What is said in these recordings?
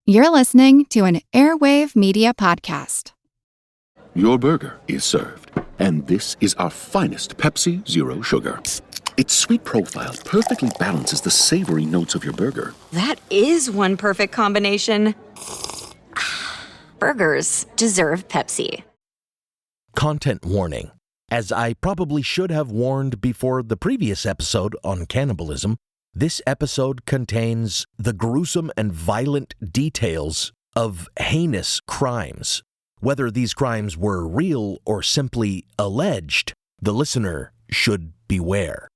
You're listening to an Airwave Media Podcast. Your burger is served, and this is our finest Pepsi Zero Sugar. Its sweet profile perfectly balances the savory notes of your burger. That is one perfect combination. Burgers deserve Pepsi. Content warning. As I probably should have warned before the previous episode on cannibalism, this episode contains the gruesome and violent details of heinous crimes. Whether these crimes were real or simply alleged, the listener should beware.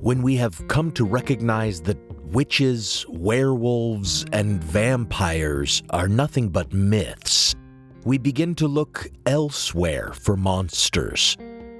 When we have come to recognize that witches, werewolves, and vampires are nothing but myths, we begin to look elsewhere for monsters.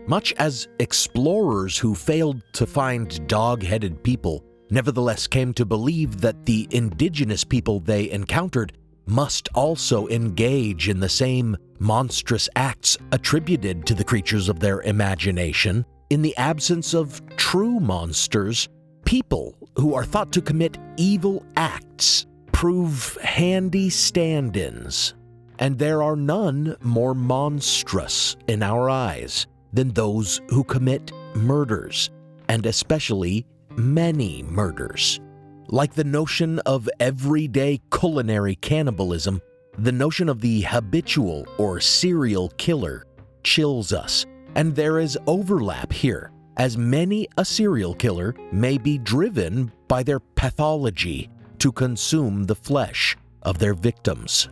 Much as explorers who failed to find dog-headed people nevertheless came to believe that the indigenous people they encountered must also engage in the same monstrous acts attributed to the creatures of their imagination, in the absence of true monsters, people who are thought to commit evil acts prove handy stand-ins. And there are none more monstrous in our eyes than those who commit murders, and especially many murders. Like the notion of everyday culinary cannibalism, the notion of the habitual or serial killer chills us, and there is overlap here, as many a serial killer may be driven by their pathology to consume the flesh of their victims.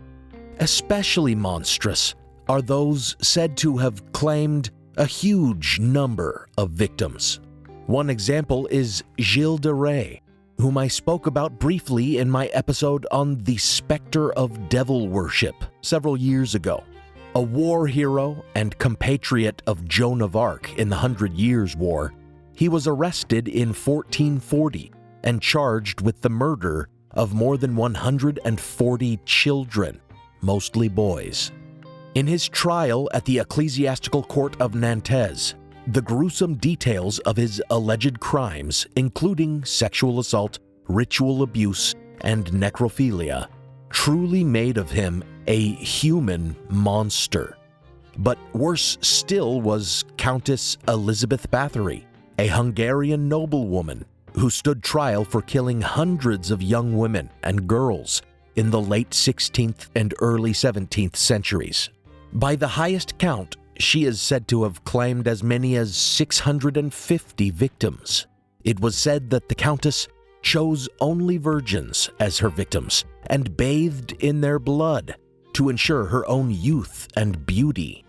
Especially monstrous are those said to have claimed a huge number of victims. One example is Gilles de Rais, whom I spoke about briefly in my episode on the specter of devil worship several years ago. A war hero and compatriot of Joan of Arc in the 100 Years' War, he was arrested in 1440 and charged with the murder of more than 140 children, mostly boys. In his trial at the ecclesiastical court of Nantes, the gruesome details of his alleged crimes, including sexual assault, ritual abuse, and necrophilia, truly made of him a human monster. But worse still was Countess Elizabeth Bathory, a Hungarian noblewoman who stood trial for killing hundreds of young women and girls in the late 16th and early 17th centuries. By the highest count, she is said to have claimed as many as 650 victims. It was said that the Countess chose only virgins as her victims and bathed in their blood to ensure her own youth and beauty.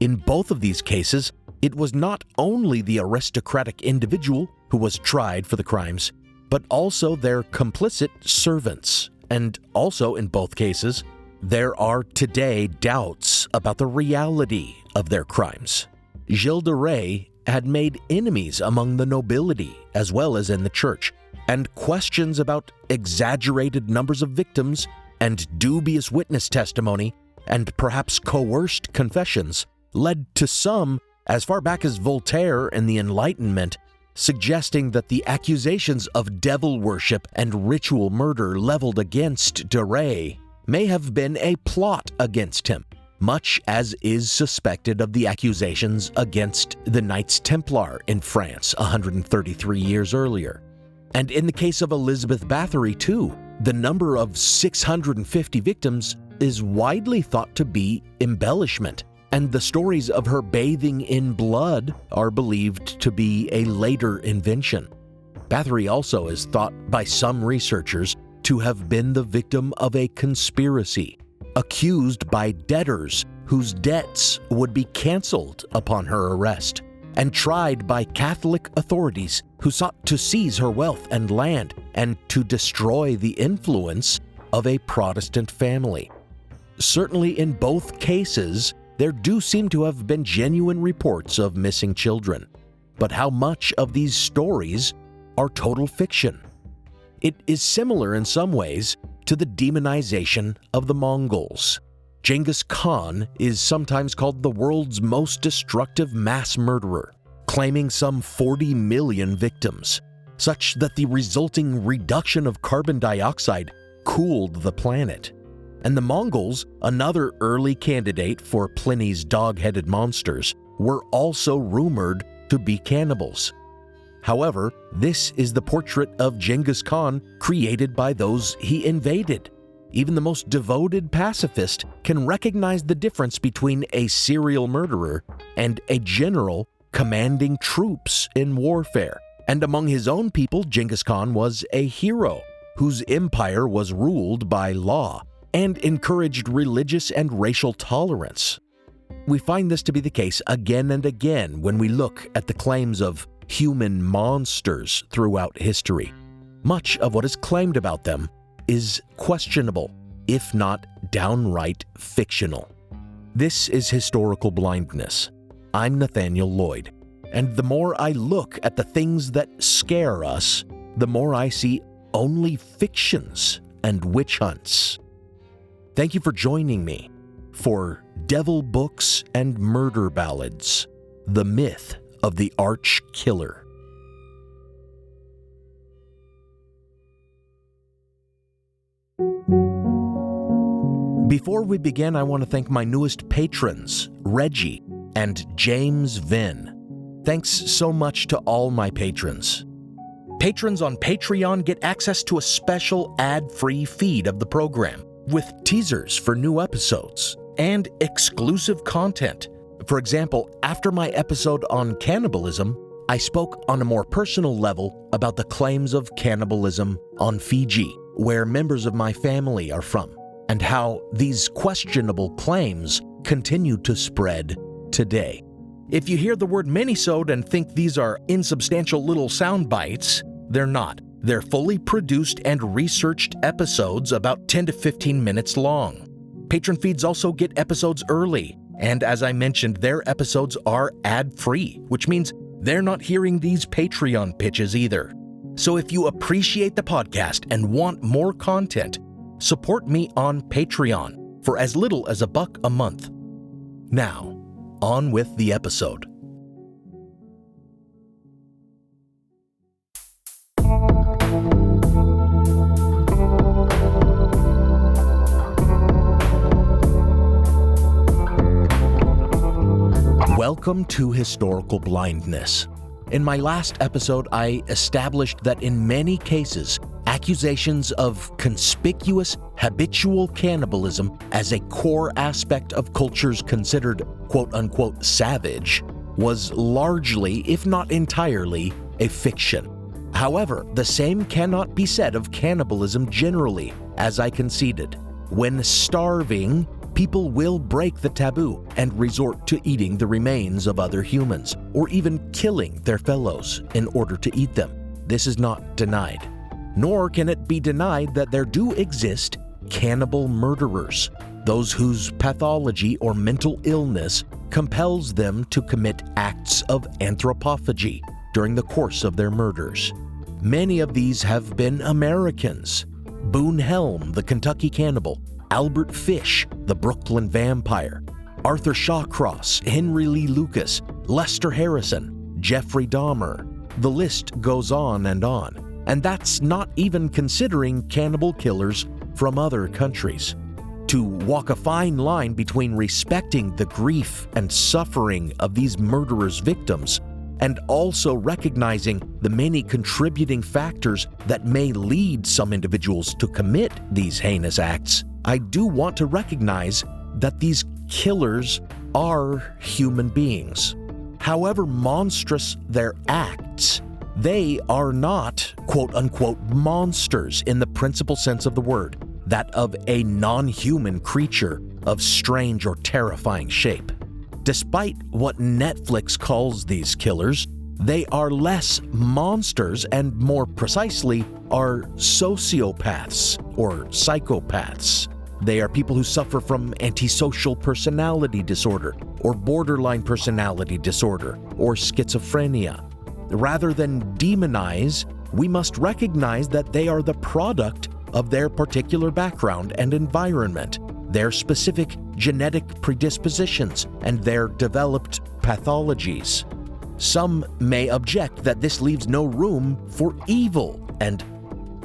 In both of these cases, it was not only the aristocratic individual who was tried for the crimes, but also their complicit servants. And also, in both cases, there are today doubts about the reality of their crimes. Gilles de Rais had made enemies among the nobility as well as in the church, and questions about exaggerated numbers of victims and dubious witness testimony and perhaps coerced confessions led to some, as far back as Voltaire and the Enlightenment, suggesting that the accusations of devil worship and ritual murder leveled against de Rais may have been a plot against him, much as is suspected of the accusations against the Knights Templar in France 133 years earlier. And in the case of Elizabeth Bathory, too, the number of 650 victims is widely thought to be embellishment, and the stories of her bathing in blood are believed to be a later invention. Bathory also is thought by some researchers to have been the victim of a conspiracy, accused by debtors whose debts would be canceled upon her arrest, and tried by Catholic authorities who sought to seize her wealth and land and to destroy the influence of a Protestant family. Certainly in both cases, there do seem to have been genuine reports of missing children. But how much of these stories are total fiction? It is similar in some ways to the demonization of the Mongols. Genghis Khan is sometimes called the world's most destructive mass murderer. claiming some 40 million victims, such that the resulting reduction of carbon dioxide cooled the planet. And the Mongols, another early candidate for Pliny's dog-headed monsters, were also rumored to be cannibals. However, this is the portrait of Genghis Khan created by those he invaded. Even the most devoted pacifist can recognize the difference between a serial murderer and a general commanding troops in warfare. And among his own people, Genghis Khan was a hero whose empire was ruled by law and encouraged religious and racial tolerance. We find this to be the case again and again when we look at the claims of human monsters throughout history. Much of what is claimed about them is questionable, if not downright fictional. This is Historical Blindness. I'm Nathaniel Lloyd, and the more I look at the things that scare us, the more I see only fictions and witch hunts. Thank you for joining me for Devil Books and Murder Ballads, the myth of the Arch Killer. Before we begin, I want to thank my newest patrons, Reggie and James Vinn. Thanks so much to all my patrons. Patrons on Patreon get access to a special ad-free feed of the program, with teasers for new episodes and exclusive content. For example, after my episode on cannibalism, I spoke on a more personal level about the claims of cannibalism on Fiji, where members of my family are from, and how these questionable claims continue to spread today. If you hear the word minisode and think these are insubstantial little sound bites, they're not. They're fully produced and researched episodes about 10 to 15 minutes long. Patron feeds also get episodes early, and as I mentioned, their episodes are ad-free, which means they're not hearing these Patreon pitches either. So if you appreciate the podcast and want more content, support me on Patreon for as little as $1 a month. Now, on with the episode. Welcome to Historical Blindness. In my last episode, I established that in many cases, accusations of conspicuous habitual cannibalism as a core aspect of cultures considered quote-unquote savage was largely, if not entirely, a fiction. However, the same cannot be said of cannibalism generally, as I conceded. When starving, people will break the taboo and resort to eating the remains of other humans, or even killing their fellows in order to eat them. This is not denied. Nor can it be denied that there do exist cannibal murderers, those whose pathology or mental illness compels them to commit acts of anthropophagy during the course of their murders. Many of these have been Americans. Boone Helm, the Kentucky cannibal, Albert Fish, the Brooklyn vampire, Arthur Shawcross, Henry Lee Lucas, Lester Harrison, Jeffrey Dahmer. The list goes on. And that's not even considering cannibal killers from other countries. To walk a fine line between respecting the grief and suffering of these murderers' victims and also recognizing the many contributing factors that may lead some individuals to commit these heinous acts, I do want to recognize that these killers are human beings. However monstrous their acts, they are not quote-unquote monsters in the principal sense of the word, that of a non-human creature of strange or terrifying shape. Despite what Netflix calls these killers, they are less monsters and more precisely are sociopaths or psychopaths. They are people who suffer from antisocial personality disorder or borderline personality disorder or schizophrenia. Rather than demonize, we must recognize that they are the product of their particular background and environment, their specific genetic predispositions, and their developed pathologies. Some may object that this leaves no room for evil, and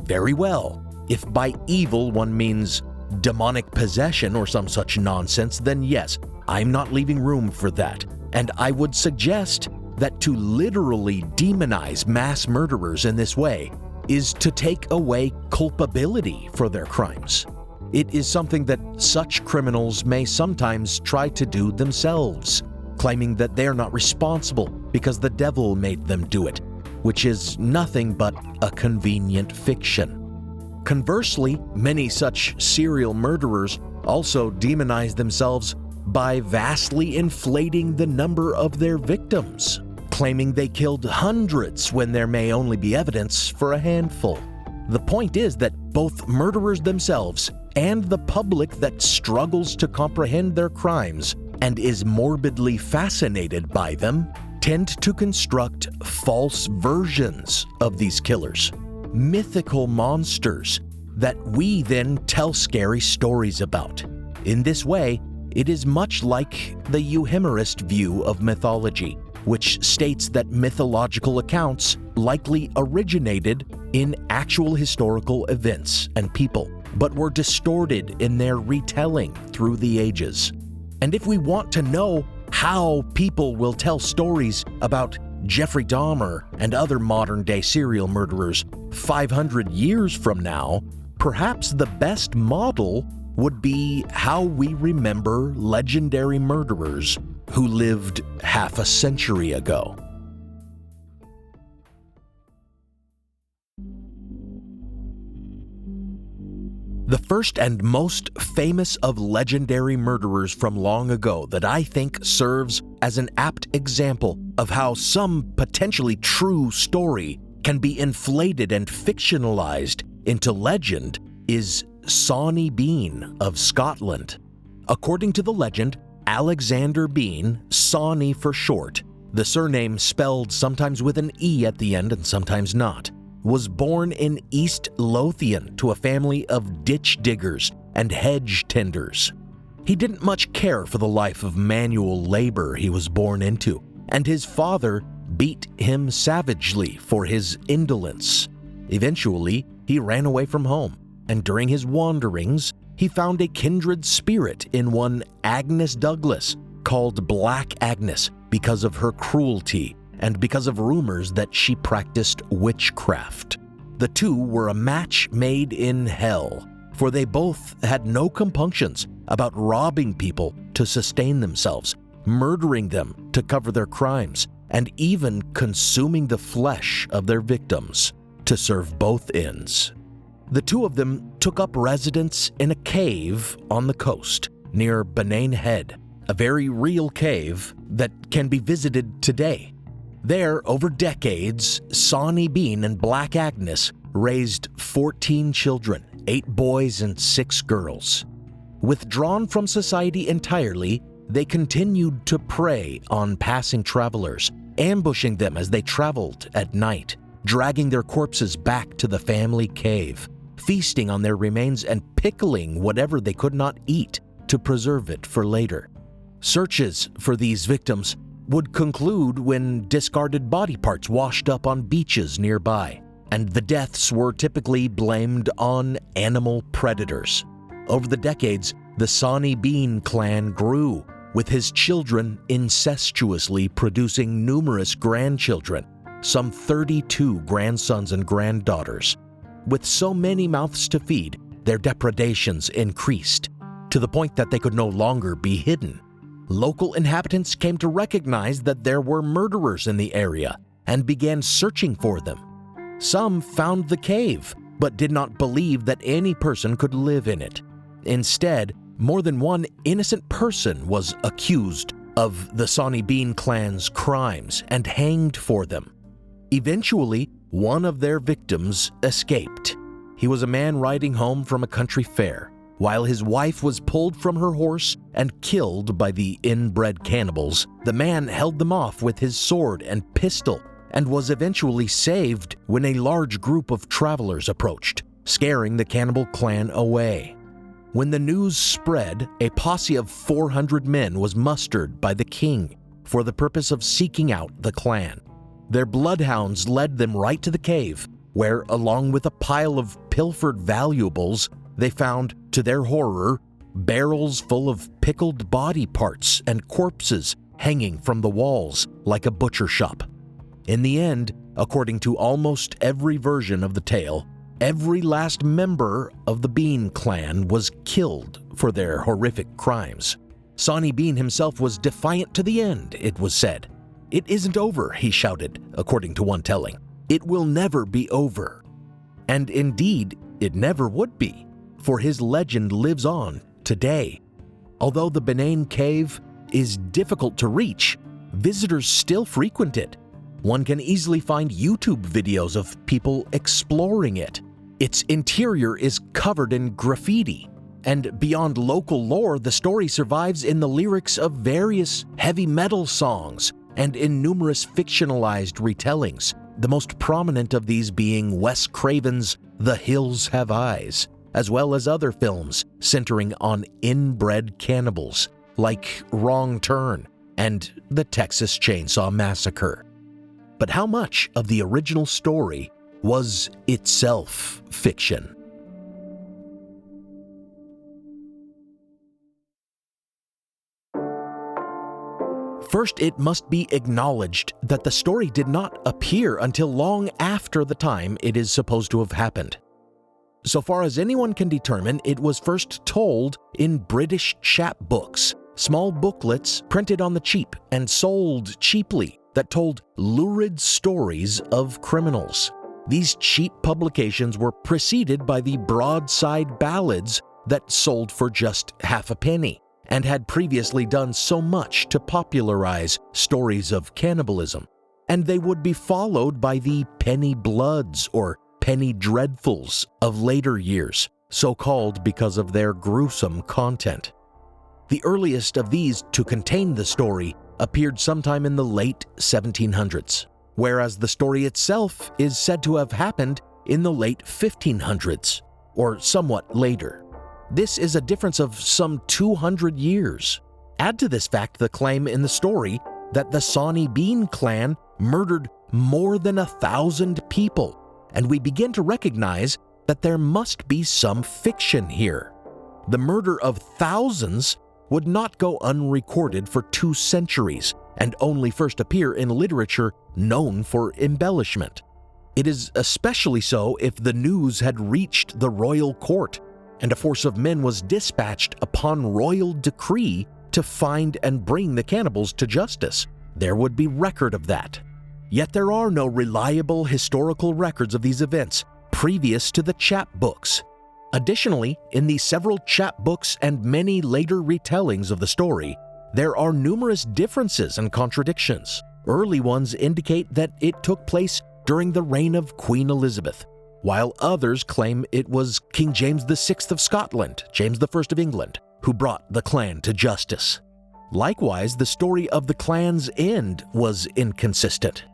very well. If by evil one means demonic possession or some such nonsense, then yes, I'm not leaving room for that. And I would suggest that to literally demonize mass murderers in this way is to take away culpability for their crimes. It is something that such criminals may sometimes try to do themselves, claiming that they're not responsible because the devil made them do it, which is nothing but a convenient fiction. Conversely, many such serial murderers also demonize themselves by vastly inflating the number of their victims, claiming they killed hundreds when there may only be evidence for a handful. The point is that both murderers themselves and the public that struggles to comprehend their crimes and is morbidly fascinated by them tend to construct false versions of these killers, mythical monsters that we then tell scary stories about. In this way, it is much like the euhemerist view of mythology, which states that mythological accounts likely originated in actual historical events and people, but were distorted in their retelling through the ages. And if we want to know how people will tell stories about Jeffrey Dahmer and other modern-day serial murderers 500 years from now, perhaps the best model would be how we remember legendary murderers who lived half a century ago. The first and most famous of legendary murderers from long ago that I think serves as an apt example of how some potentially true story can be inflated and fictionalized into legend is Sawney Bean of Scotland. According to the legend, Alexander Bean, Sawney for short, the surname spelled sometimes with an E at the end and sometimes not, was born in East Lothian to a family of ditch diggers and hedge tenders. He didn't much care for the life of manual labor he was born into, and his father beat him savagely for his indolence. Eventually, he ran away from home, and during his wanderings, he found a kindred spirit in one Agnes Douglas, called Black Agnes because of her cruelty and because of rumors that she practiced witchcraft. The two were a match made in hell, for they both had no compunctions about robbing people to sustain themselves, murdering them to cover their crimes, and even consuming the flesh of their victims to serve both ends. The two of them took up residence in a cave on the coast near Benane Head, a very real cave that can be visited today. There, over decades, Sawney Bean and Black Agnes raised 14 children, 8 boys and 6 girls. Withdrawn from society entirely, they continued to prey on passing travelers, ambushing them as they traveled at night, dragging their corpses back to the family cave, feasting on their remains and pickling whatever they could not eat to preserve it for later. Searches for these victims would conclude when discarded body parts washed up on beaches nearby, and the deaths were typically blamed on animal predators. Over the decades, the Sawney Bean clan grew, with his children incestuously producing numerous grandchildren, some 32 grandsons and granddaughters. With so many mouths to feed, their depredations increased, to the point that they could no longer be hidden. Local inhabitants came to recognize that there were murderers in the area and began searching for them. Some found the cave, but did not believe that any person could live in it. Instead, more than one innocent person was accused of the Sawney Bean clan's crimes and hanged for them. Eventually, one of their victims escaped. He was a man riding home from a country fair, while his wife was pulled from her horse and killed by the inbred cannibals. The man held them off with his sword and pistol and was eventually saved when a large group of travelers approached, scaring the cannibal clan away. When the news spread, a posse of 400 men was mustered by the king. for the purpose of seeking out the clan. Their bloodhounds led them right to the cave, where, along with a pile of pilfered valuables, they found, to their horror, barrels full of pickled body parts and corpses hanging from the walls like a butcher shop. In the end, according to almost every version of the tale, every last member of the Bean clan was killed for their horrific crimes. Sawney Bean himself was defiant to the end, it was said. "It isn't over," he shouted, according to one telling. "It will never be over." And indeed, it never would be, for his legend lives on today. Although the Benane Cave is difficult to reach, visitors still frequent it. One can easily find YouTube videos of people exploring it. Its interior is covered in graffiti, and beyond local lore, the story survives in the lyrics of various heavy metal songs and in numerous fictionalized retellings, the most prominent of these being Wes Craven's The Hills Have Eyes, as well as other films centering on inbred cannibals like Wrong Turn and the Texas Chainsaw Massacre. But how much of the original story was itself fiction? First, it must be acknowledged that the story did not appear until long after the time it is supposed to have happened. So far as anyone can determine, it was first told in British chapbooks, small booklets printed on the cheap and sold cheaply that told lurid stories of criminals. These cheap publications were preceded by the broadside ballads that sold for just half a penny and had previously done so much to popularize stories of cannibalism. And they would be followed by the penny bloods or penny dreadfuls of later years, so called because of their gruesome content. The earliest of these to contain the story appeared sometime in the late 1700s, whereas the story itself is said to have happened in the late 1500s, or somewhat later. This is a difference of some 200 years. Add to this fact the claim in the story that the Sawney Bean clan murdered more than 1,000 people, and we begin to recognize that there must be some fiction here. The murder of thousands would not go unrecorded for 2 centuries and only first appear in literature known for embellishment. It is especially so if the news had reached the royal court and a force of men was dispatched upon royal decree to find and bring the cannibals to justice. There would be record of that. Yet there are no reliable historical records of these events previous to the chapbooks. Additionally, in the several chapbooks and many later retellings of the story, there are numerous differences and contradictions. Early ones indicate that it took place during the reign of Queen Elizabeth, while others claim it was King James VI of Scotland, James I of England, who brought the clan to justice. Likewise, the story of the clan's end was inconsistent.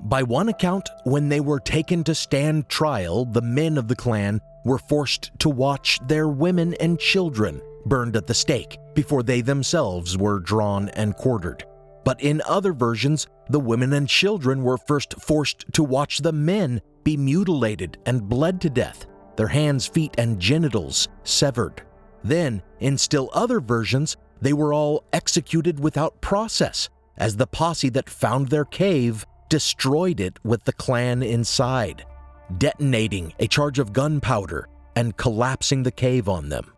By one account, when they were taken to stand trial, the men of the clan were forced to watch their women and children burned at the stake before they themselves were drawn and quartered. But in other versions, the women and children were first forced to watch the men be mutilated and bled to death, their hands, feet, and genitals severed. Then, in still other versions, they were all executed without process, as the posse that found their cave destroyed it with the clan inside, detonating a charge of gunpowder and collapsing the cave on them.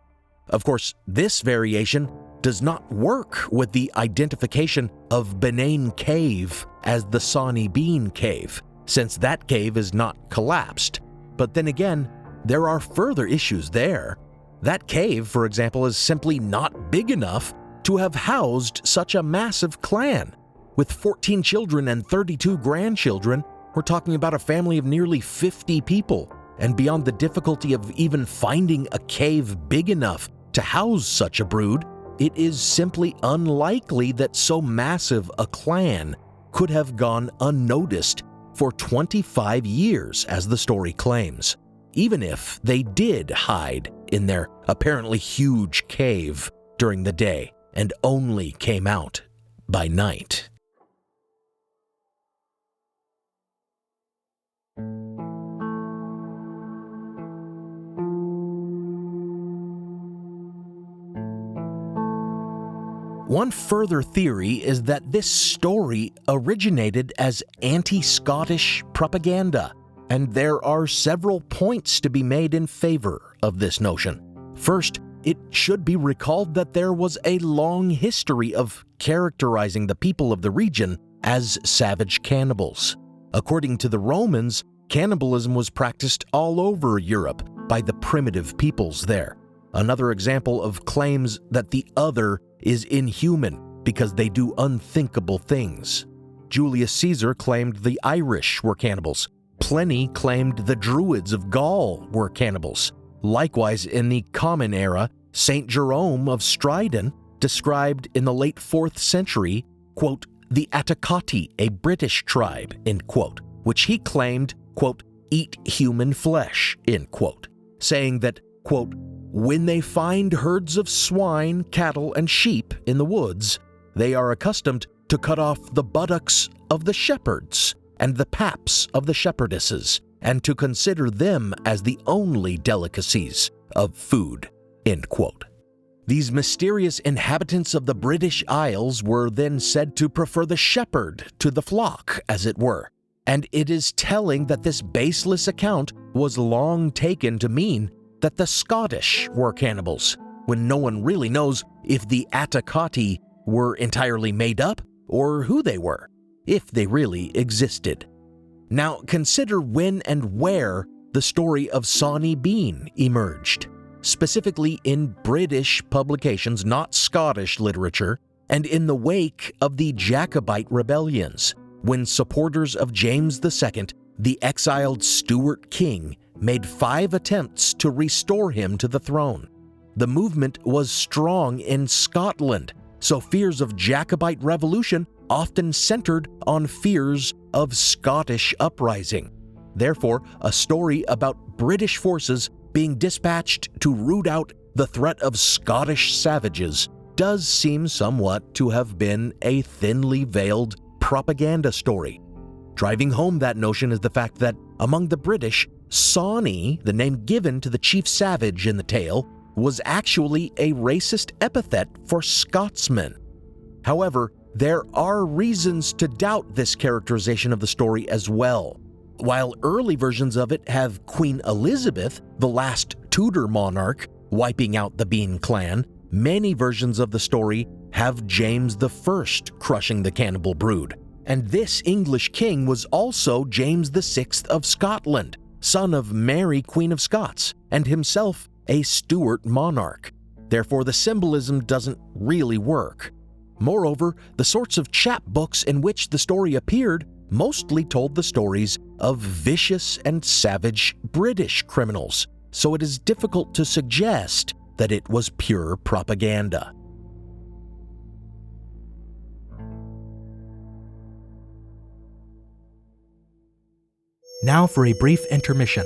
Of course, this variation does not work with the identification of Benane Cave as the Sawney Bean Cave, since that cave is not collapsed. But then again, there are further issues there. That cave, for example, is simply not big enough to have housed such a massive clan. With 14 children and 32 grandchildren, we're talking about a family of nearly 50 people, and beyond the difficulty of even finding a cave big enough to house such a brood, it is simply unlikely that so massive a clan could have gone unnoticed for 25 years, as the story claims, even if they did hide in their apparently huge cave during the day and only came out by night. One further theory is that this story originated as anti-Scottish propaganda, and there are several points to be made in favor of this notion. First, it should be recalled that there was a long history of characterizing the people of the region as savage cannibals. According to the Romans, cannibalism was practiced all over Europe by the primitive peoples there. Another example of claims that the other is inhuman because they do unthinkable things. Julius Caesar claimed the Irish were cannibals. Pliny claimed the Druids of Gaul were cannibals. Likewise, in the Common Era, St. Jerome of Stridon described in the late 4th century, quote, the Atticati, a British tribe, end quote, which he claimed, quote, eat human flesh, end quote, saying that, quote, when they find herds of swine, cattle, and sheep in the woods, they are accustomed to cut off the buttocks of the shepherds and the paps of the shepherdesses, and to consider them as the only delicacies of food, end quote. These mysterious inhabitants of the British Isles were then said to prefer the shepherd to the flock, as it were, and it is telling that this baseless account was long taken to mean that the Scottish were cannibals, when no one really knows if the Atticati were entirely made up or who they were, if they really existed. Now consider when and where the story of Sawney Bean emerged, specifically in British publications, not Scottish literature, and in the wake of the Jacobite rebellions, when supporters of James II, the exiled Stuart king, made 5 attempts to restore him to the throne. The movement was strong in Scotland, so fears of Jacobite revolution often centered on fears of Scottish uprising. Therefore, a story about British forces being dispatched to root out the threat of Scottish savages does seem somewhat to have been a thinly veiled propaganda story. Driving home that notion is the fact that among the British, Sawney, the name given to the chief savage in the tale, was actually a racist epithet for Scotsmen. However, there are reasons to doubt this characterization of the story as well. While early versions of it have Queen Elizabeth, the last Tudor monarch, wiping out the Bean clan, many versions of the story have James I crushing the cannibal brood. And this English king was also James VI of Scotland, son of Mary, Queen of Scots, and himself a Stuart monarch. Therefore, the symbolism doesn't really work. Moreover, the sorts of chapbooks in which the story appeared mostly told the stories of vicious and savage British criminals, so it is difficult to suggest that it was pure propaganda. Now for a brief intermission.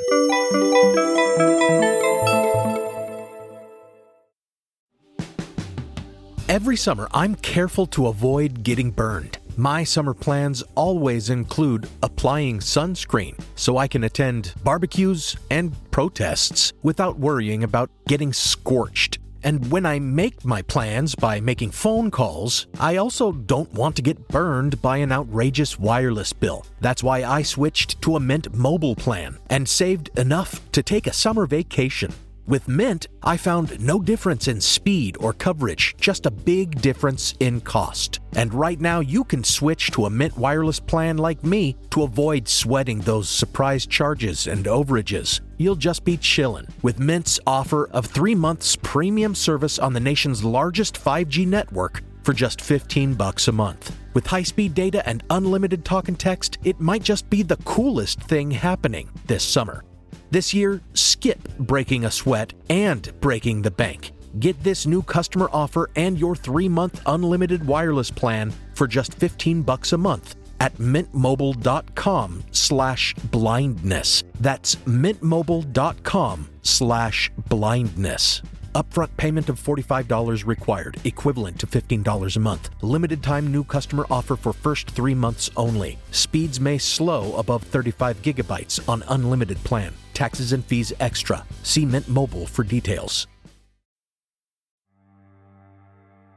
Every summer, I'm careful to avoid getting burned. My summer plans always include applying sunscreen so I can attend barbecues and protests without worrying about getting scorched. And when I make my plans by making phone calls, I also don't want to get burned by an outrageous wireless bill. That's why I switched to a Mint Mobile plan and saved enough to take a summer vacation. With Mint, I found no difference in speed or coverage, just a big difference in cost. And right now you can switch to a Mint wireless plan like me to avoid sweating those surprise charges and overages. You'll just be chillin' with Mint's offer of 3 months premium service on the nation's largest 5G network for just $15 a month. With high-speed data and unlimited talk and text, it might just be the coolest thing happening this summer. This year, skip breaking a sweat and breaking the bank. Get this new customer offer and your 3-month unlimited wireless plan for just $15 a month at mintmobile.com/blindness. That's mintmobile.com/blindness. Upfront payment of $45 required, equivalent to $15 a month. Limited time new customer offer for first 3 months only. Speeds may slow above 35 gigabytes on unlimited plan. Taxes and fees extra. See Mint Mobile for details.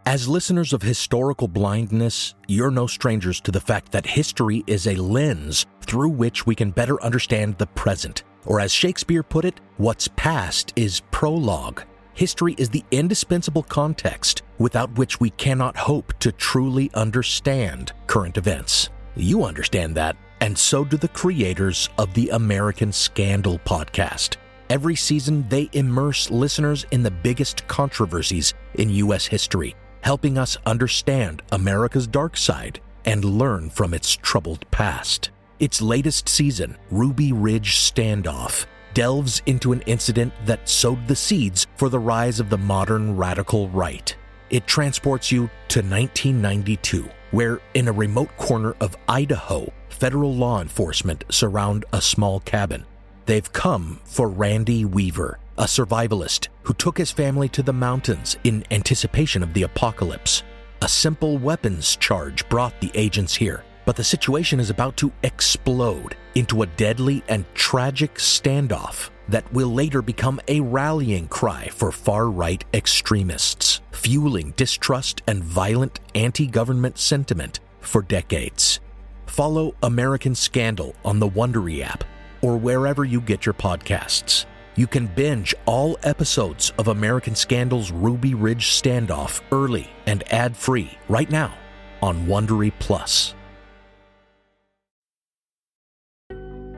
As listeners of Historical Blindness, you're no strangers to the fact that history is a lens through which we can better understand the present. Or as Shakespeare put it, what's past is prologue. History is the indispensable context without which we cannot hope to truly understand current events. You understand that, and so do the creators of the American Scandal podcast. Every season, they immerse listeners in the biggest controversies in U.S. history, helping us understand America's dark side and learn from its troubled past. Its latest season, Ruby Ridge Standoff, delves into an incident that sowed the seeds for the rise of the modern radical right. It transports you to 1992, where in a remote corner of Idaho, federal law enforcement surround a small cabin. They've come for Randy Weaver, a survivalist who took his family to the mountains in anticipation of the apocalypse. A simple weapons charge brought the agents here, but the situation is about to explode into a deadly and tragic standoff that will later become a rallying cry for far-right extremists, fueling distrust and violent anti-government sentiment for decades. Follow American Scandal on the Wondery app or wherever you get your podcasts. You can binge all episodes of American Scandal's Ruby Ridge Standoff early and ad-free right now on Wondery Plus.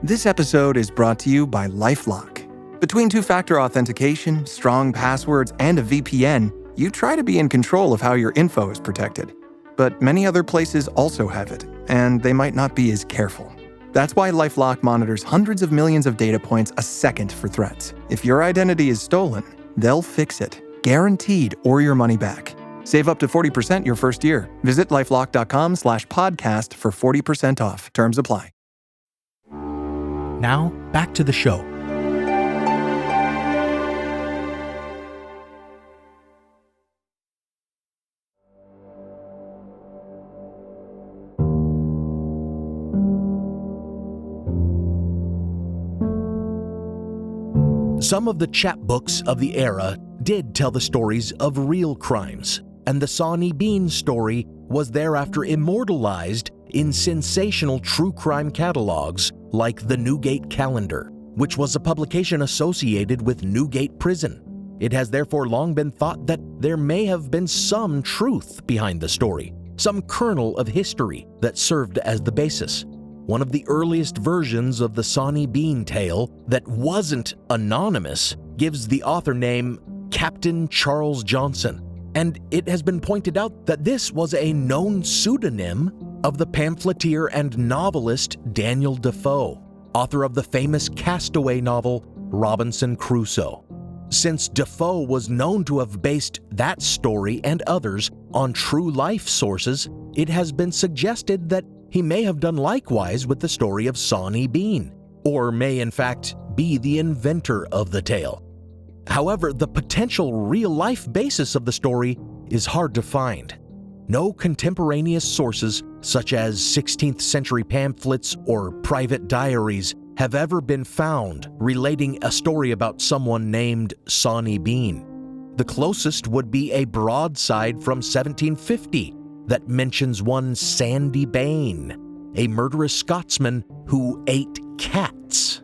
This episode is brought to you by LifeLock. Between two-factor authentication, strong passwords, and a VPN, you try to be in control of how your info is protected. But many other places also have it, and they might not be as careful. That's why LifeLock monitors hundreds of millions of data points a second for threats. If your identity is stolen, they'll fix it, guaranteed, or your money back. Save up to 40% your first year. Visit lifelock.com/podcast for 40% off. Terms apply. Now, back to the show. Some of the chapbooks of the era did tell the stories of real crimes, and the Sawney Bean story was thereafter immortalized in sensational true crime catalogs like the Newgate Calendar, which was a publication associated with Newgate Prison. It has therefore long been thought that there may have been some truth behind the story, some kernel of history that served as the basis. One of the earliest versions of the Sawney Bean tale that wasn't anonymous gives the author name Captain Charles Johnson, and it has been pointed out that this was a known pseudonym of the pamphleteer and novelist Daniel Defoe, author of the famous castaway novel Robinson Crusoe. Since Defoe was known to have based that story and others on true life sources, it has been suggested that he may have done likewise with the story of Sawney Bean, or may in fact be the inventor of the tale. However, the potential real-life basis of the story is hard to find. No contemporaneous sources, such as 16th century pamphlets or private diaries, have ever been found relating a story about someone named Sawney Bean. The closest would be a broadside from 1750 that mentions one Sandy Bain, a murderous Scotsman who ate cats.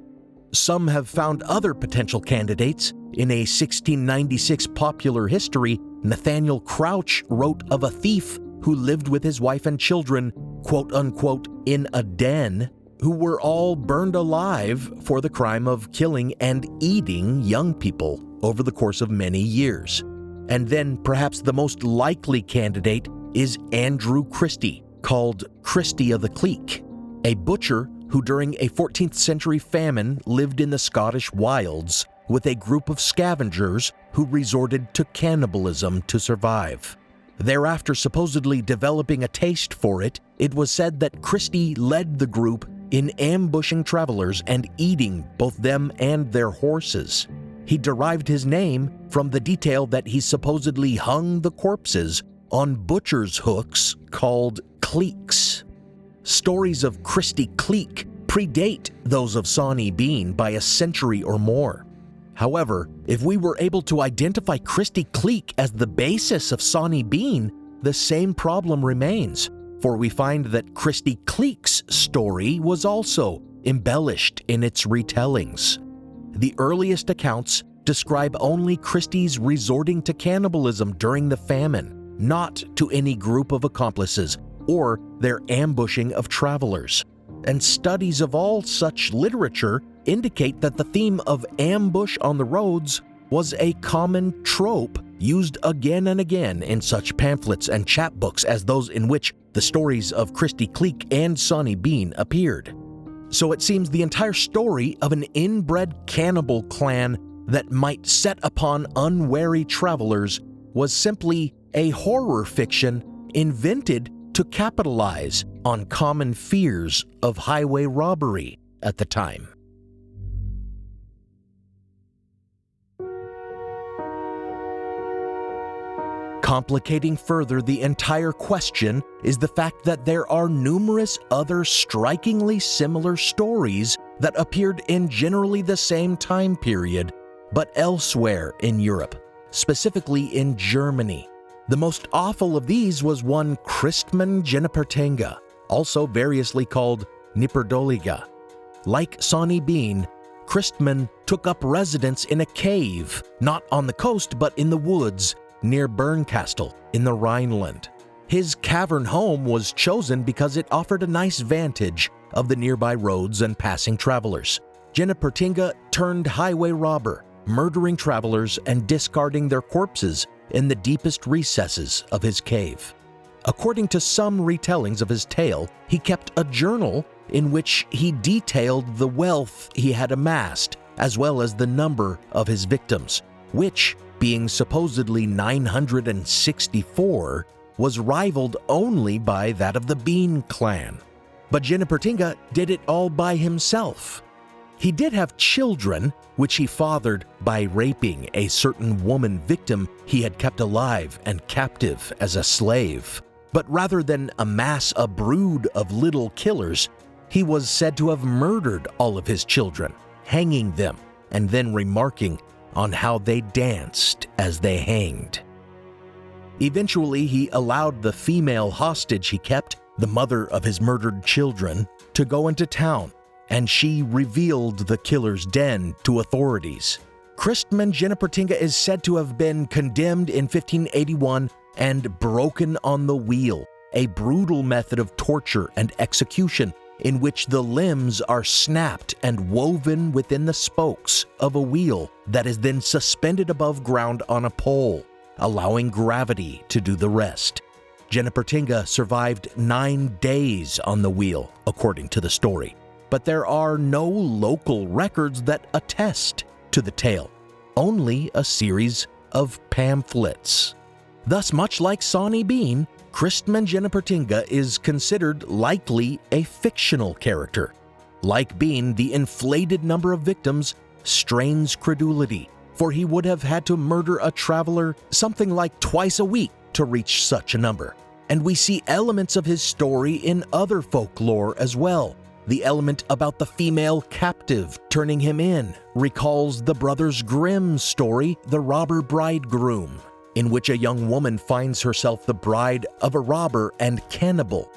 Some have found other potential candidates. In a 1696 popular history, Nathaniel Crouch wrote of a thief who lived with his wife and children, quote-unquote, in a den, who were all burned alive for the crime of killing and eating young people over the course of many years. And then perhaps the most likely candidate is Andrew Christie, called Christie of the Cleek, a butcher who during a 14th century famine lived in the Scottish wilds with a group of scavengers who resorted to cannibalism to survive. Thereafter supposedly developing a taste for it, it was said that Christie led the group in ambushing travelers and eating both them and their horses. He derived his name from the detail that he supposedly hung the corpses on butcher's hooks called cleeks. Stories of Christie Cleek predate those of Sawney Bean by a century or more. However, if we were able to identify Christy Cleek as the basis of Sawney Bean, the same problem remains, for we find that Christy Cleek's story was also embellished in its retellings. The earliest accounts describe only Christy's resorting to cannibalism during the famine, not to any group of accomplices or their ambushing of travelers. And studies of all such literature indicate that the theme of ambush on the roads was a common trope used again and again in such pamphlets and chapbooks as those in which the stories of Christy Cleek and Sawney Bean appeared. So it seems the entire story of an inbred cannibal clan that might set upon unwary travelers was simply a horror fiction invented to capitalize on common fears of highway robbery at the time. Complicating further the entire question is the fact that there are numerous other strikingly similar stories that appeared in generally the same time period, but elsewhere in Europe, specifically in Germany. The most awful of these was one Christman Genipperteinga, also variously called Genipperteinga. Like Sawney Bean, Christman took up residence in a cave, not on the coast but in the woods, near Bernkastel in the Rhineland. His cavern home was chosen because it offered a nice vantage of the nearby roads and passing travelers. Genipperteinga turned highway robber, murdering travelers and discarding their corpses in the deepest recesses of his cave. According to some retellings of his tale, he kept a journal in which he detailed the wealth he had amassed, as well as the number of his victims, which, being supposedly 964, was rivaled only by that of the Bean clan. But Genipperteinga did it all by himself. He did have children, which he fathered by raping a certain woman victim he had kept alive and captive as a slave. But rather than amass a brood of little killers, he was said to have murdered all of his children, hanging them, and then remarking on how they danced as they hanged. Eventually, he allowed the female hostage he kept, the mother of his murdered children, to go into town, and she revealed the killer's den to authorities. Christman Genipperteinga is said to have been condemned in 1581 and broken on the wheel, a brutal method of torture and execution in which the limbs are snapped and woven within the spokes of a wheel that is then suspended above ground on a pole, allowing gravity to do the rest. Genipperteinga survived 9 days on the wheel, according to the story, but there are no local records that attest to the tale, only a series of pamphlets. Thus, much like Sawney Bean, Christman Genipperteinga is considered likely a fictional character. Like Bean, the inflated number of victims strains credulity, for he would have had to murder a traveler something like twice a week to reach such a number. And we see elements of his story in other folklore as well. The element about the female captive turning him in recalls the Brothers Grimm story, The Robber Bridegroom, in which a young woman finds herself the bride of a robber and cannibal.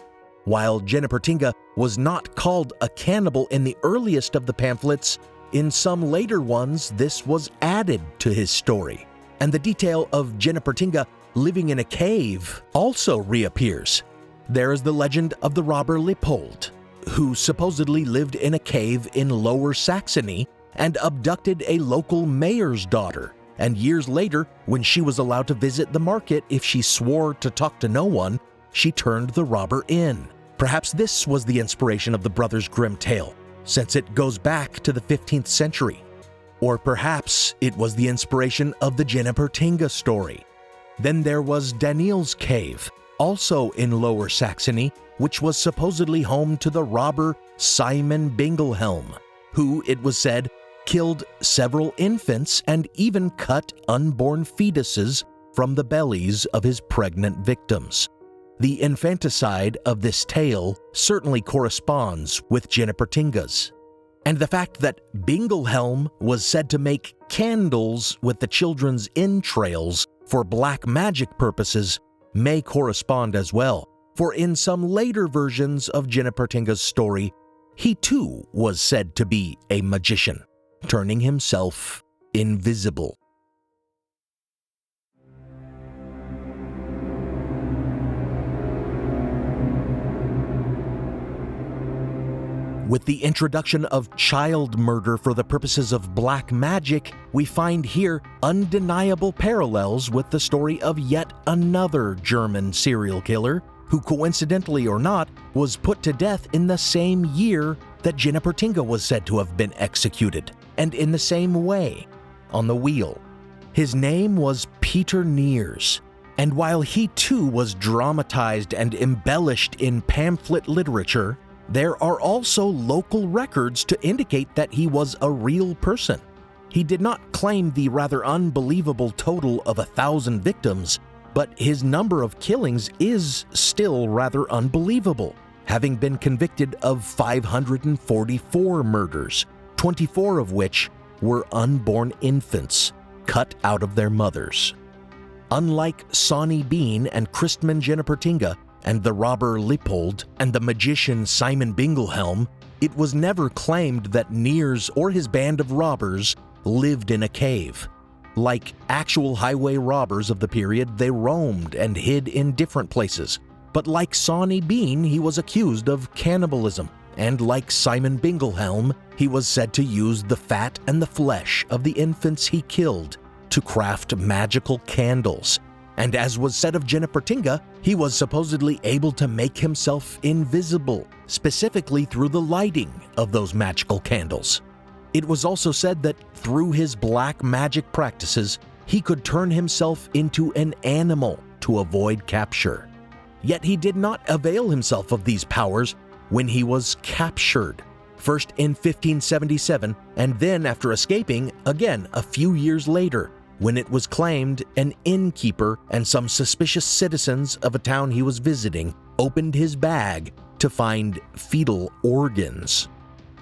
While Genipperteinga was not called a cannibal in the earliest of the pamphlets, in some later ones this was added to his story, and the detail of Genipperteinga living in a cave also reappears. There is the legend of the robber Lippold, who supposedly lived in a cave in Lower Saxony and abducted a local mayor's daughter. And years later, when she was allowed to visit the market if she swore to talk to no one, she turned the robber in. Perhaps this was the inspiration of the Brothers Grimm tale, since it goes back to the 15th century. Or perhaps it was the inspiration of the Genipperteinga story. Then there was Daniel's Cave, also in Lower Saxony, which was supposedly home to the robber Simon Bingelhelm, who, it was said, killed several infants and even cut unborn fetuses from the bellies of his pregnant victims. The infanticide of this tale certainly corresponds with Genipperteinga's. And the fact that Bingelhelm was said to make candles with the children's entrails for black magic purposes may correspond as well, for in some later versions of Genipperteinga's story, he too was said to be a magician, turning himself invisible. With the introduction of child murder for the purposes of black magic, we find here undeniable parallels with the story of yet another German serial killer who, coincidentally or not, was put to death in the same year that Genipperteinga was said to have been executed, and in the same way, on the wheel. His name was Peter Neers, and while he too was dramatized and embellished in pamphlet literature, there are also local records to indicate that he was a real person. He did not claim the rather unbelievable total of 1,000 victims, but his number of killings is still rather unbelievable, having been convicted of 544 murders, 24 of which were unborn infants cut out of their mothers. Unlike Sawney Bean and Christman Genipperteinga, and the robber Lippold, and the magician Simon Bingelhelm, it was never claimed that Neers or his band of robbers lived in a cave. Like actual highway robbers of the period, they roamed and hid in different places. But like Sawney Bean, he was accused of cannibalism, and like Simon Bingelhelm, he was said to use the fat and the flesh of the infants he killed to craft magical candles. And as was said of Genipperteinga, he was supposedly able to make himself invisible, specifically through the lighting of those magical candles. It was also said that through his black magic practices, he could turn himself into an animal to avoid capture. Yet he did not avail himself of these powers when he was captured, first in 1577, and then after escaping, again a few years later, when it was claimed an innkeeper and some suspicious citizens of a town he was visiting opened his bag to find fetal organs.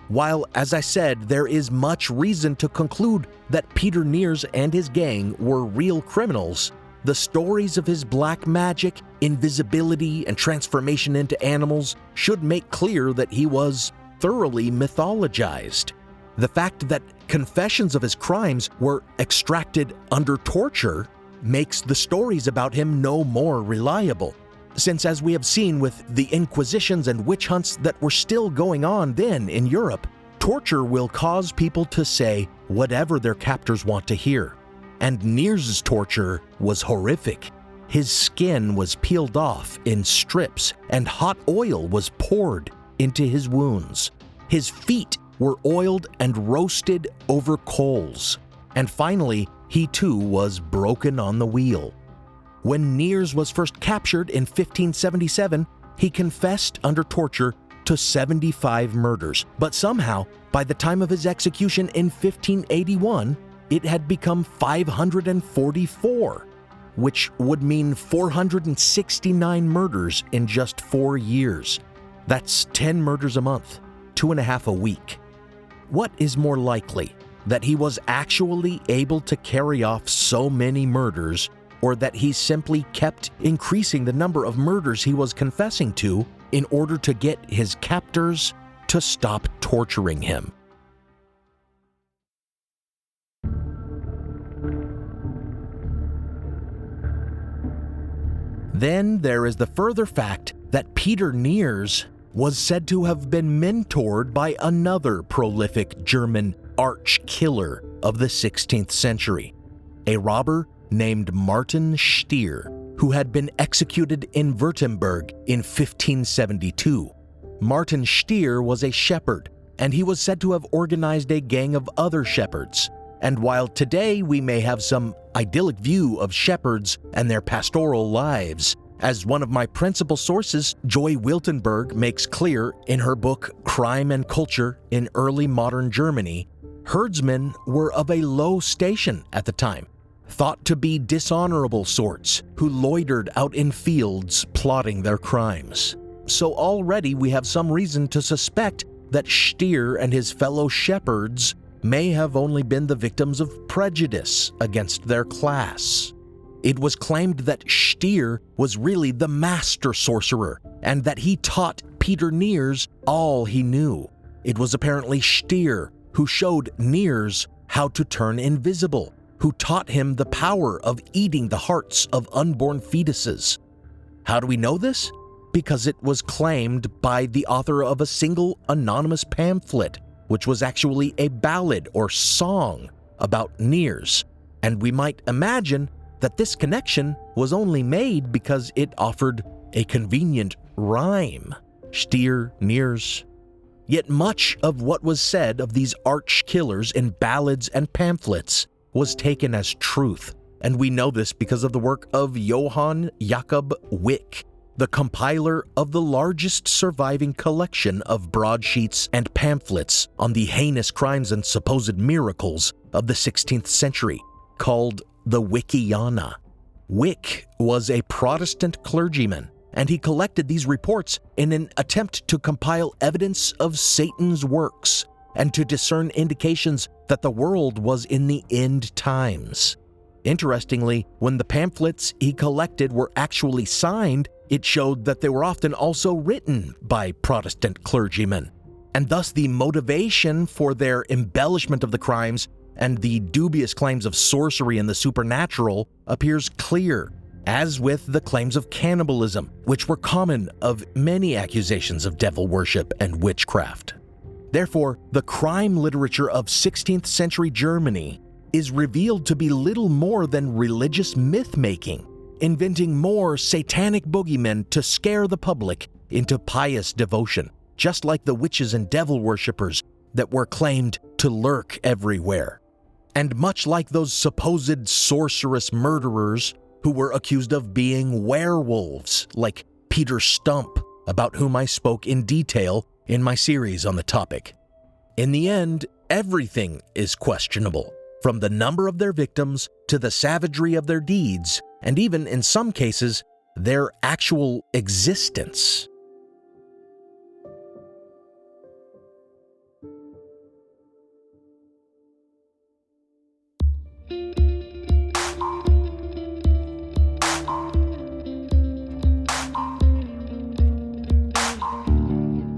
While, as I said, there is much reason to conclude that Peter Neers and his gang were real criminals, the stories of his black magic, invisibility, and transformation into animals should make clear that he was thoroughly mythologized. The fact that confessions of his crimes were extracted under torture makes the stories about him no more reliable, since as we have seen with the inquisitions and witch hunts that were still going on then in Europe, torture will cause people to say whatever their captors want to hear. And Neers' torture was horrific. His skin was peeled off in strips, and hot oil was poured into his wounds. His feet were oiled and roasted over coals. And finally, he too was broken on the wheel. When Neers was first captured in 1577, he confessed under torture to 75 murders. But somehow, by the time of his execution in 1581, it had become 544, which would mean 469 murders in just 4 years. That's 10 murders a month, 2.5 a week. What is more likely, that he was actually able to carry off so many murders, or that he simply kept increasing the number of murders he was confessing to in order to get his captors to stop torturing him? Then there is the further fact that Peter Neers was said to have been mentored by another prolific German arch-killer of the 16th century, a robber named Martin Stier, who had been executed in Württemberg in 1572. Martin Stier was a shepherd, and he was said to have organized a gang of other shepherds. And while today we may have some idyllic view of shepherds and their pastoral lives, as one of my principal sources, Joy Wiltenberg, makes clear in her book Crime and Culture in Early Modern Germany, herdsmen were of a low station at the time, thought to be dishonorable sorts who loitered out in fields plotting their crimes. So already we have some reason to suspect that Stier and his fellow shepherds may have only been the victims of prejudice against their class. It was claimed that Stier was really the master sorcerer and that he taught Peter Niers all he knew. It was apparently Stier who showed Niers how to turn invisible, who taught him the power of eating the hearts of unborn fetuses. How do we know this? Because it was claimed by the author of a single anonymous pamphlet, which was actually a ballad or song about Niers, and we might imagine that this connection was only made because it offered a convenient rhyme. Stier, Niers. Yet much of what was said of these arch killers in ballads and pamphlets was taken as truth, and we know this because of the work of Johann Jakob Wick, the compiler of the largest surviving collection of broadsheets and pamphlets on the heinous crimes and supposed miracles of the 16th century, called the Wickiana. Wick was a Protestant clergyman, and he collected these reports in an attempt to compile evidence of Satan's works and to discern indications that the world was in the end times. Interestingly, when the pamphlets he collected were actually signed, it showed that they were often also written by Protestant clergymen, and thus the motivation for their embellishment of the crimes and the dubious claims of sorcery and the supernatural appears clear, as with the claims of cannibalism, which were common of many accusations of devil worship and witchcraft. Therefore, the crime literature of 16th century Germany is revealed to be little more than religious myth-making, inventing more satanic boogeymen to scare the public into pious devotion, just like the witches and devil worshippers that were claimed to lurk everywhere. And much like those supposed sorceress murderers who were accused of being werewolves, like Peter Stump, about whom I spoke in detail in my series on the topic. In the end, everything is questionable, from the number of their victims to the savagery of their deeds, and even in some cases, their actual existence.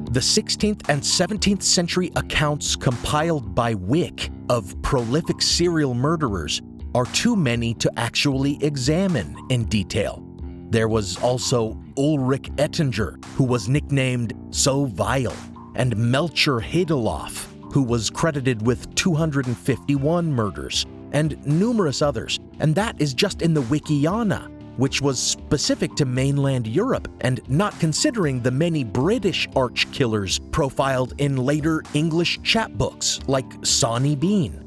The 16th and 17th century accounts compiled by Wick of prolific serial murderers are too many to actually examine in detail. There was also Ulrich Ettinger, who was nicknamed So Vile, and Melcher Hedeloff, who was credited with 251 murders, and numerous others, and that is just in the Wickiana, which was specific to mainland Europe and not considering the many British arch killers profiled in later English chapbooks like Sawney Bean.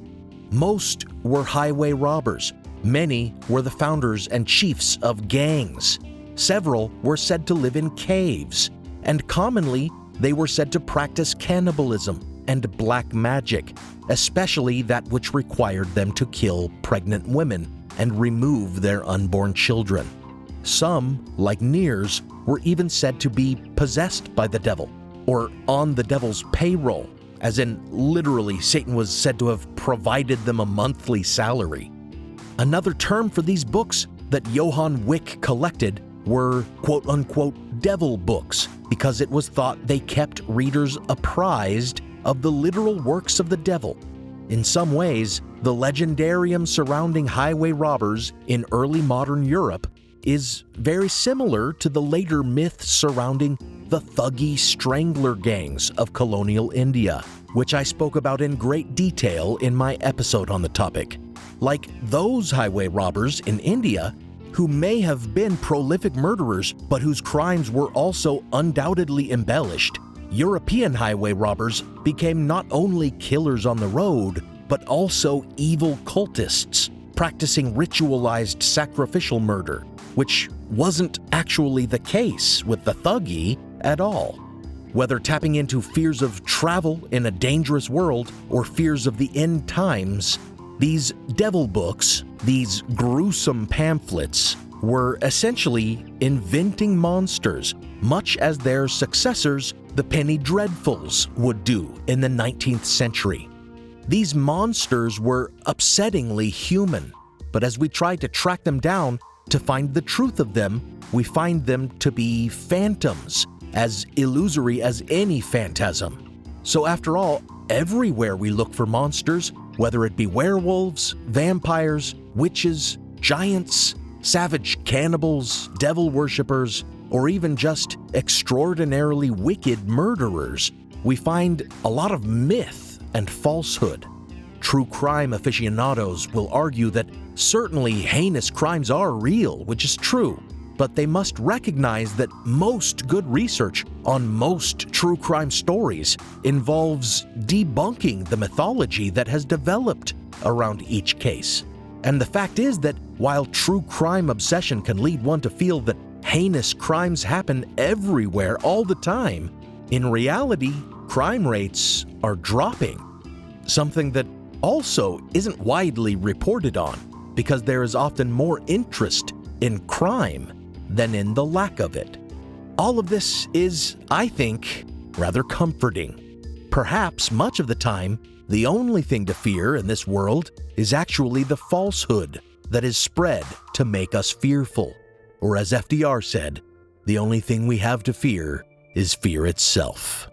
Most were highway robbers. Many were the founders and chiefs of gangs. Several were said to live in caves, and commonly they were said to practice cannibalism and black magic, especially that which required them to kill pregnant women and remove their unborn children. Some, like Niers, were even said to be possessed by the devil, or on the devil's payroll, as in literally Satan was said to have provided them a monthly salary. Another term for these books that Johann Wick collected were quote-unquote devil books, because it was thought they kept readers apprised of the literal works of the devil. In some ways, the legendarium surrounding highway robbers in early modern Europe is very similar to the later myth surrounding the thuggy strangler gangs of colonial India, which I spoke about in great detail in my episode on the topic. Like those highway robbers in India, who may have been prolific murderers, but whose crimes were also undoubtedly embellished, European highway robbers became not only killers on the road, but also evil cultists practicing ritualized sacrificial murder, which wasn't actually the case with the thuggy at all. Whether tapping into fears of travel in a dangerous world or fears of the end times, these devil books, these gruesome pamphlets, were essentially inventing monsters, much as their successors the penny dreadfuls would do in the 19th century. These monsters were upsettingly human, but as we tried to track them down to find the truth of them, we find them to be phantoms, as illusory as any phantasm. So after all, everywhere we look for monsters, whether it be werewolves, vampires, witches, giants, savage cannibals, devil worshippers, or even just extraordinarily wicked murderers, we find a lot of myth and falsehood. True crime aficionados will argue that certainly heinous crimes are real, which is true, but they must recognize that most good research on most true crime stories involves debunking the mythology that has developed around each case. And the fact is that while true crime obsession can lead one to feel that heinous crimes happen everywhere all the time, in reality, crime rates are dropping. Something that also isn't widely reported on, because there is often more interest in crime than in the lack of it. All of this is, I think, rather comforting. Perhaps much of the time, the only thing to fear in this world is actually the falsehood that is spread to make us fearful. Or as FDR said, the only thing we have to fear is fear itself.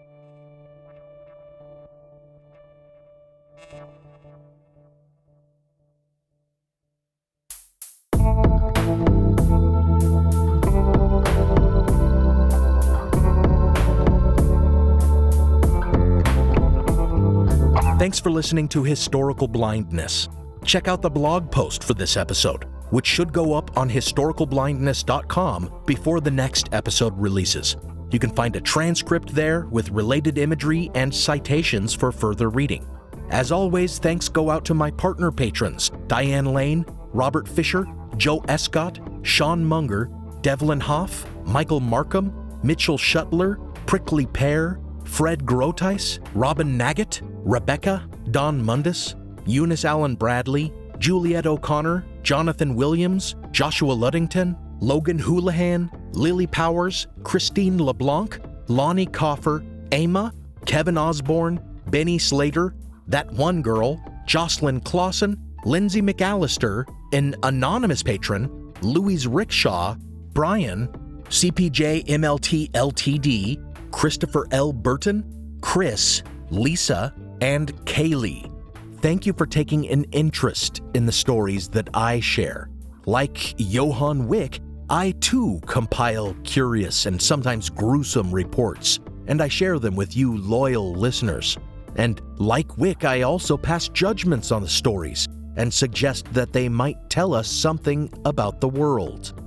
Thanks for listening to Historical Blindness. Check out the blog post for this episode, which should go up on historicalblindness.com before the next episode releases. You can find a transcript there with related imagery and citations for further reading. As always, thanks go out to my partner patrons, Diane Lane, Robert Fisher, Joe Escott, Sean Munger, Devlin Hoff, Michael Markham, Mitchell Shuttler, Prickly Pear, Fred Groteis, Robin Naggett, Rebecca, Don Mundus, Eunice Allen Bradley, Juliet O'Connor, Jonathan Williams, Joshua Luddington, Logan Houlihan, Lily Powers, Christine LeBlanc, Lonnie Coffer, Emma, Kevin Osborne, Benny Slater, That One Girl, Jocelyn Clausen, Lindsay McAllister, an anonymous patron, Louise Rickshaw, Brian, CPJ MLT LTD, Christopher L. Burton, Chris, Lisa, and Kaylee. Thank you for taking an interest in the stories that I share. Like Johann Wick, I too compile curious and sometimes gruesome reports, and I share them with you loyal listeners. And like Wick, I also pass judgments on the stories and suggest that they might tell us something about the world.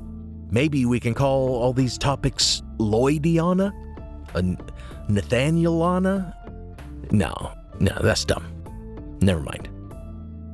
Maybe we can call all these topics Lloydiana? Nathanielana? No, that's dumb. Never mind.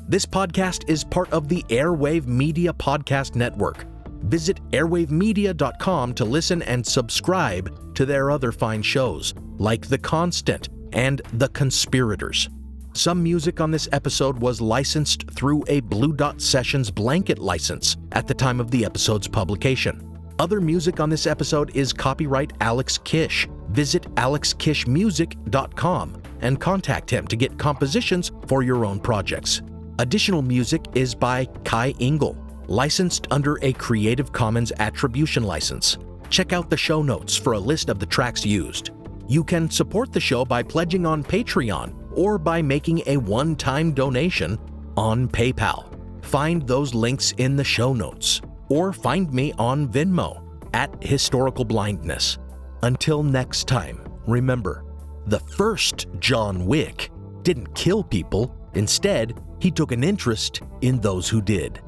This podcast is part of the Airwave Media Podcast Network. Visit airwavemedia.com to listen and subscribe to their other fine shows, like The Constant and The Conspirators. Some music on this episode was licensed through a Blue Dot Sessions blanket license at the time of the episode's publication. Other music on this episode is copyright Alex Kish. Visit alexkishmusic.com and contact him to get compositions for your own projects. Additional music is by Kai Engel, licensed under a Creative Commons Attribution license. Check out the show notes for a list of the tracks used. You can support the show by pledging on Patreon or by making a one-time donation on PayPal. Find those links in the show notes, or find me on Venmo at Historical Blindness. Until next time, remember, the first John Wick didn't kill people. Instead, he took an interest in those who did.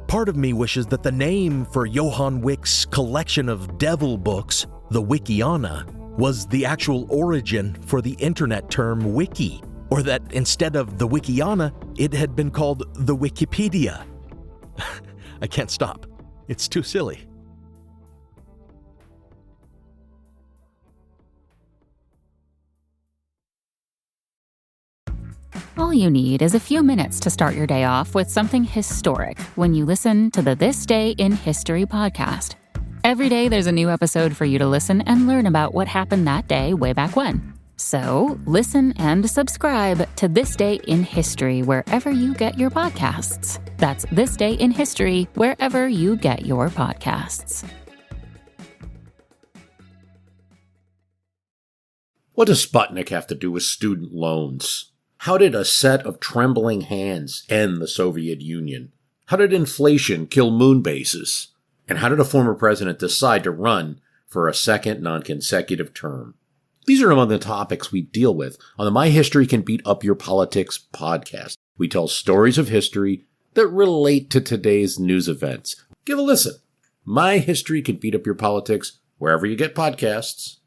Part of me wishes that the name for Johann Wick's collection of devil books, the Wikiana, was the actual origin for the internet term wiki, or that instead of the Wikiana, it had been called the Wikipedia. I can't stop. It's too silly. All you need is a few minutes to start your day off with something historic when you listen to the This Day in History podcast. Every day there's a new episode for you to listen and learn about what happened that day way back when. So listen and subscribe to This Day in History wherever you get your podcasts. That's This Day in History wherever you get your podcasts. What does Sputnik have to do with student loans? How did a set of trembling hands end the Soviet Union? How did inflation kill moon bases? And how did a former president decide to run for a second non-consecutive term? These are among the topics we deal with on the My History Can Beat Up Your Politics podcast. We tell stories of history that relate to today's news events. Give a listen. My History Can Beat Up Your Politics wherever you get podcasts.